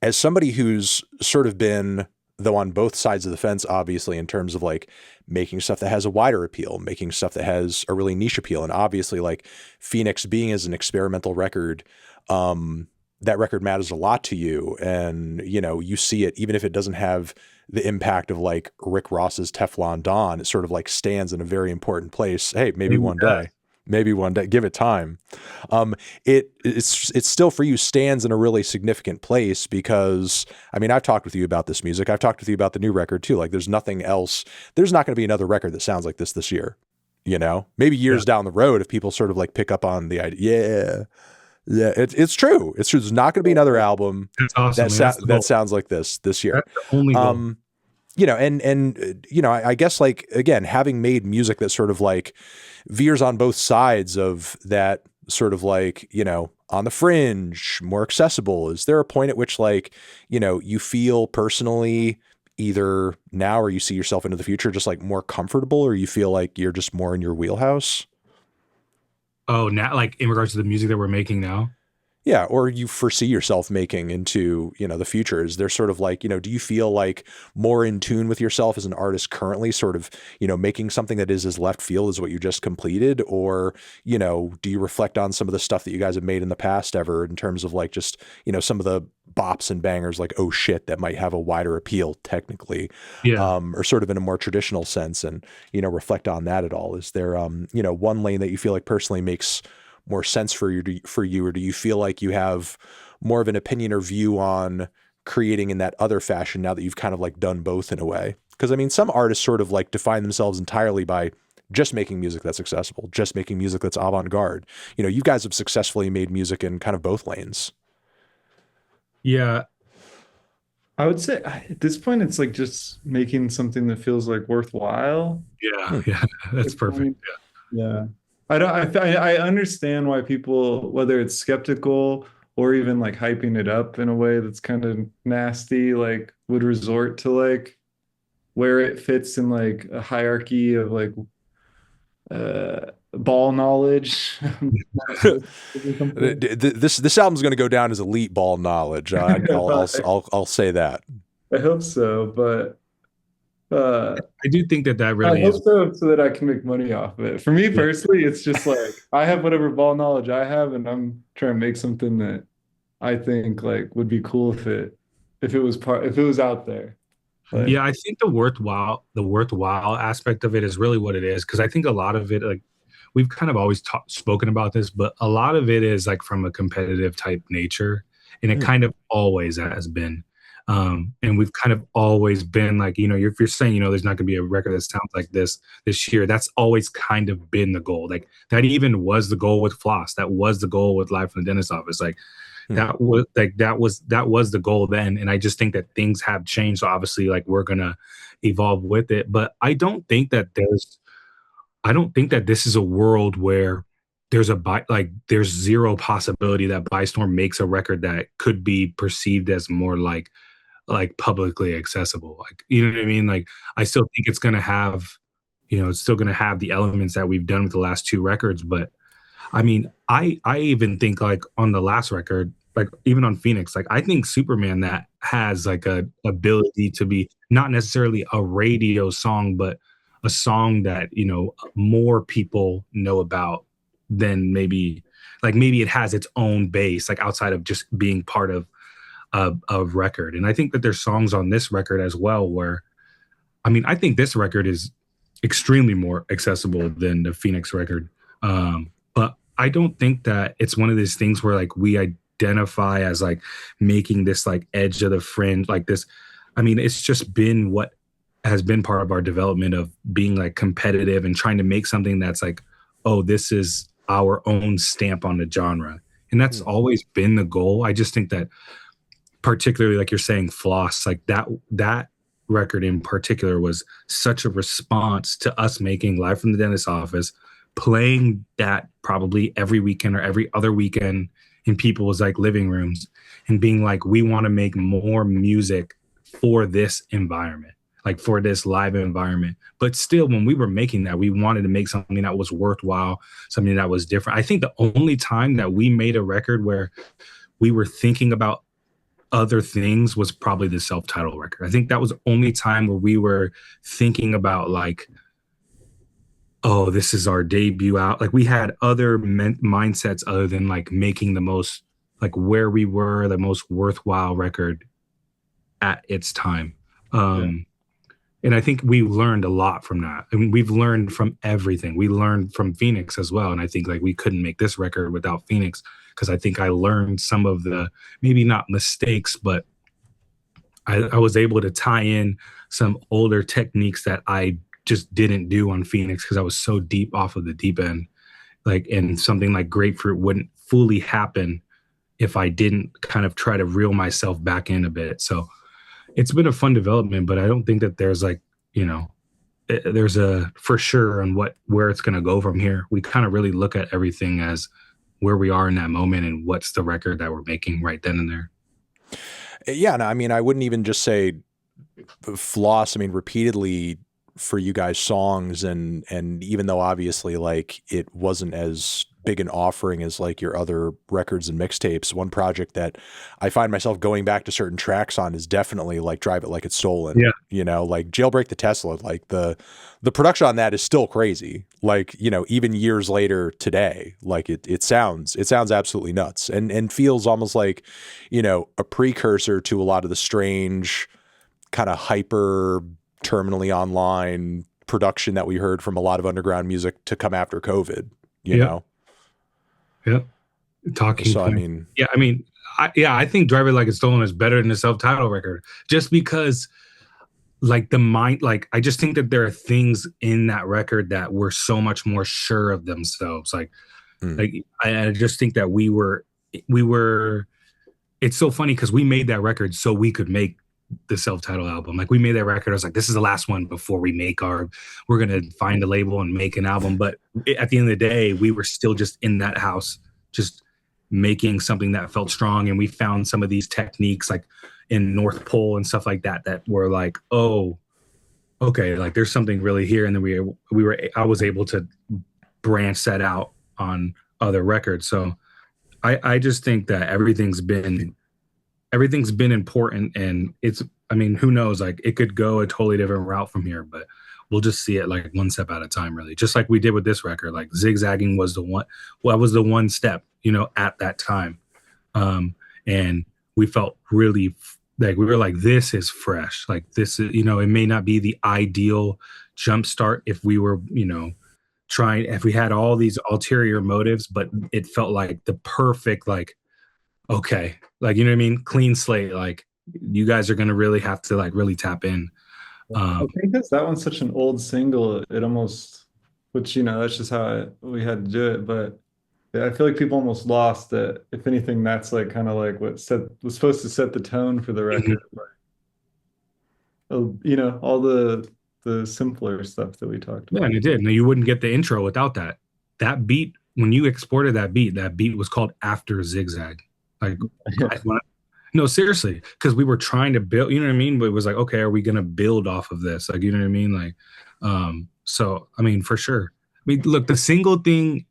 as somebody who's sort of been, though on both sides of the fence, obviously, in terms of like making stuff that has a wider appeal, making stuff that has a really niche appeal. And obviously like Phoenix being as an experimental record, that record matters a lot to you. And, you know, you see it, even if it doesn't have the impact of like Rick Ross's Teflon Don, it sort of like stands in a very important place. Hey, maybe one day. Maybe one day, give it time. It's still for you stands in a really significant place because, I mean, I've talked with you about this music. I've talked with you about the new record too. Like there's nothing else. There's not going to be another record that sounds like this year, you know, maybe years down the road, if people sort of like pick up on the idea. Yeah, it's true. It's true. There's not going to be another album awesome, that sounds like this year. That's the only goal. You know, and you know, I guess like, again, having made music that sort of like veers on both sides of that sort of like, you know, on the fringe, more accessible, is there a point at which like, you know, you feel personally either now or you see yourself into the future just like more comfortable, or you feel like you're just more in your wheelhouse? Oh, now like in regards to the music that we're making now? Yeah. Or you foresee yourself making into, you know, the future. Is there sort of like, you know, do you feel like more in tune with yourself as an artist currently, sort of, you know, making something that is as left field as what you just completed? Or, you know, do you reflect on some of the stuff that you guys have made in the past ever in terms of like just, you know, some of the bops and bangers like, oh shit, that might have a wider appeal technically, or sort of in a more traditional sense, and, you know, reflect on that at all? Is there, you know, one lane that you feel like personally makes more sense for you, or do you feel like you have more of an opinion or view on creating in that other fashion now that you've kind of like done both in a way? Because I mean, some artists sort of like define themselves entirely by just making music that's accessible, just making music that's avant-garde. You know, you guys have successfully made music in kind of both lanes. Yeah. I would say at this point, it's like just making something that feels like worthwhile. Yeah. That's perfect. Yeah. I don't. I understand why people, whether it's skeptical or even like hyping it up in a way that's kind of nasty, like would resort to like where it fits in like a hierarchy of like ball knowledge. This album's going to go down as elite ball knowledge. I'll say that. I hope so, but I do think that that I really hope is. so that I can make money off of it. For me Yeah. personally, it's just like I have whatever ball knowledge I have, and I'm trying to make something that I think like would be cool if it was out there. Yeah, Like, I think the worthwhile aspect of it is really what it is, because I think a lot of it, like we've kind of always spoken about this, but a lot of it is like from a competitive type nature, and it Mm. kind of always has been. And we've kind of always been like, if you're saying, there's not going to be a record that sounds like this year, that's always kind of been the goal. Like that even was the goal with Floss. That was the goal with Live from the Dentist Office. Like that was the goal then, and I just think that things have changed, so obviously like we're gonna evolve with it, but I don't think that this is a world where there's zero possibility that Bystorm makes a record that could be perceived as more like publicly accessible, like, you know what I mean? Like I still think it's still gonna have the elements that we've done with the last two records, but I mean, I even think like on the last record, like even on Phoenix, like I think Superman that has like a ability to be not necessarily a radio song, but a song that more people know about than maybe it has its own base, like outside of just being part of a record. And I think that there's songs on this record as well where, I mean, I think this record is extremely more accessible than the Phoenix record. But I don't think that it's one of these things where like we identify as like making this like edge of the fringe, like this. I mean, it's just been what has been part of our development of being like competitive and trying to make something that's like, oh, this is our own stamp on the genre. And that's always been the goal. I just think that particularly like you're saying, Floss, like that record in particular was such a response to us making Live from the Dentist Office, playing that probably every weekend or every other weekend in people's like living rooms, and being like, we want to make more music for this environment, like for this live environment. But still, when we were making that, we wanted to make something that was worthwhile, something that was different. I think the only time that we made a record where we were thinking about other things was probably the self-titled record. I think that was the only time where we were thinking about like, oh, this is our debut out. Like we had other mindsets other than like making the most, like where we were, the most worthwhile record at its time. And I think we learned a lot from that. I mean, we've learned from everything. We learned from Phoenix as well. And I think like we couldn't make this record without Phoenix, because I think I learned some of the, maybe not mistakes, but I was able to tie in some older techniques that I just didn't do on Phoenix because I was so deep off of the deep end. Like, and something like Grapefruit wouldn't fully happen if I didn't kind of try to reel myself back in a bit. So it's been a fun development, but I don't think that there's like, there's a for sure on where it's going to go from here. We kind of really look at everything as where we are in that moment and what's the record that we're making right then and there. Yeah, no, I mean, I wouldn't even just say Floss. I mean, repeatedly for you guys songs, and even though obviously like it wasn't as big an offering as like your other records and mixtapes, one project that I find myself going back to certain tracks on is definitely like Drive It Like It's Stolen. Yeah. Like Jailbreak the Tesla, like the production on that is still crazy. Like, even years later today, like it sounds absolutely nuts, and feels almost like, a precursor to a lot of the strange kind of hyper terminally online production that we heard from a lot of underground music to come after COVID, you know? Yeah. Talking so, point. I mean, I think Drive It Like It's Stolen is better than the self-titled record, just because like the mind, like I just think that there are things in that record that were so much more sure of themselves. Like I just think that we were, it's so funny because we made that record so we could make the self-titled album. Like we made that record. I was like, this is the last one before we're going to find a label and make an album. But at the end of the day, we were still just in that house, just making something that felt strong. And we found some of these techniques like in North Pole and stuff like that, that were like, oh, okay, like there's something really here. And then I was able to branch that out on other records. So I just think that everything's been important, and who knows, like it could go a totally different route from here, but we'll just see it like one step at a time, really. Just like we did with this record, like zigzagging was the one step, at that time. And we felt really like we were like, this is fresh. Like this is, it may not be the ideal jumpstart if we were, if we had all these ulterior motives, but it felt like the perfect, like, okay, like, you know what I mean? Clean slate. Like you guys are going to really have to like really tap in. I think that one's such an old single. It almost, which, that's just how we had to do it. But I feel like people almost lost that. If anything, that's like kind of like what was supposed to set the tone for the record. All the simpler stuff that we talked about. Yeah, and it did. No, you wouldn't get the intro without that. That beat, when you exported that beat was called After Zigzag. Like, no, seriously, because we were trying to build, you know what I mean? But it was like, okay, are we going to build off of this? Like, you know what I mean? Like, so, I mean, for sure. I mean, look, the single thing,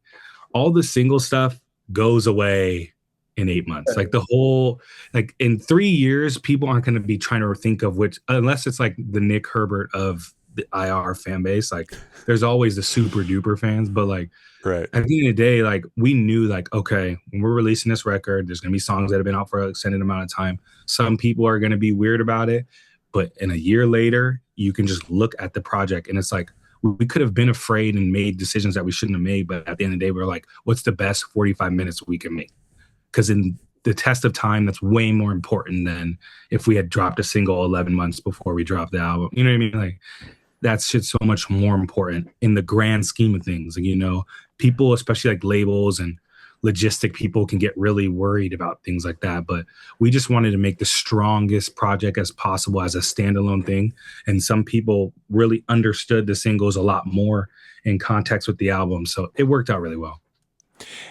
all the single stuff goes away in 8 months. Like the whole, like in 3 years, people aren't going to be trying to think of which, unless it's like the Nick Herbert of the IR fan base. Like there's always the super duper fans, but like, right. At the end of the day, like we knew like, okay, when we're releasing this record, there's going to be songs that have been out for an extended amount of time. Some people are going to be weird about it, but in a year later, you can just look at the project and it's like, we could have been afraid and made decisions that we shouldn't have made. But at the end of the day, we're like, what's the best 45 minutes we can make? Because in the test of time, that's way more important than if we had dropped a single 11 months before we dropped the album. You know what I mean? Like that shit's so much more important in the grand scheme of things. Like, people, especially like labels and logistic people, can get really worried about things like that. But we just wanted to make the strongest project as possible as a standalone thing. And some people really understood the singles a lot more in context with the album. So it worked out really well.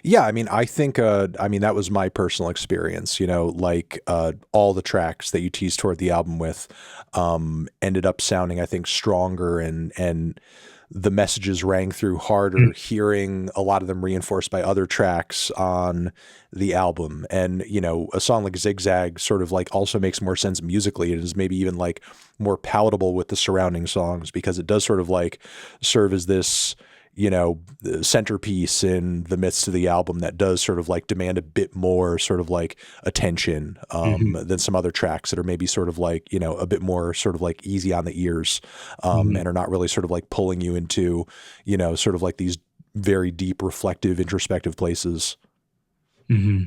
Yeah, I mean, I think, that was my personal experience, like all the tracks that you teased toward the album with ended up sounding, I think, stronger and the messages rang through harder, hearing a lot of them reinforced by other tracks on the album. And, a song like Zigzag sort of like also makes more sense musically. It is maybe even like more palatable with the surrounding songs because it does sort of like serve as this, centerpiece in the midst of the album that does sort of like demand a bit more sort of like attention than some other tracks that are maybe sort of like, a bit more sort of like easy on the ears and are not really sort of like pulling you into, sort of like these very deep, reflective, introspective places. Mm-hmm.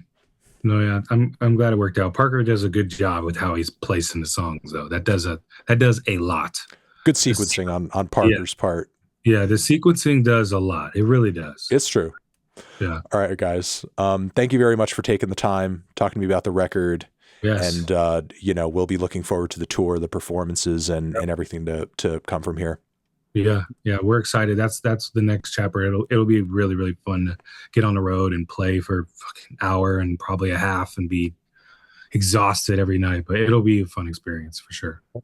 No, yeah, I'm glad it worked out. Parker does a good job with how he's placing the songs, though. That does a lot. Good sequencing on Parker's part. Yeah, the sequencing does a lot. It really does. It's true. Yeah. All right, guys. Thank you very much for taking the time, talking to me about the record. Yes. And, we'll be looking forward to the tour, the performances, and everything to come from here. Yeah. Yeah. We're excited. That's the next chapter. It'll be really, really fun to get on the road and play for a fucking hour and probably a half and be exhausted every night. But it'll be a fun experience for sure. All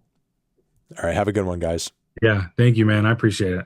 right. Have a good one, guys. Yeah. Thank you, man. I appreciate it.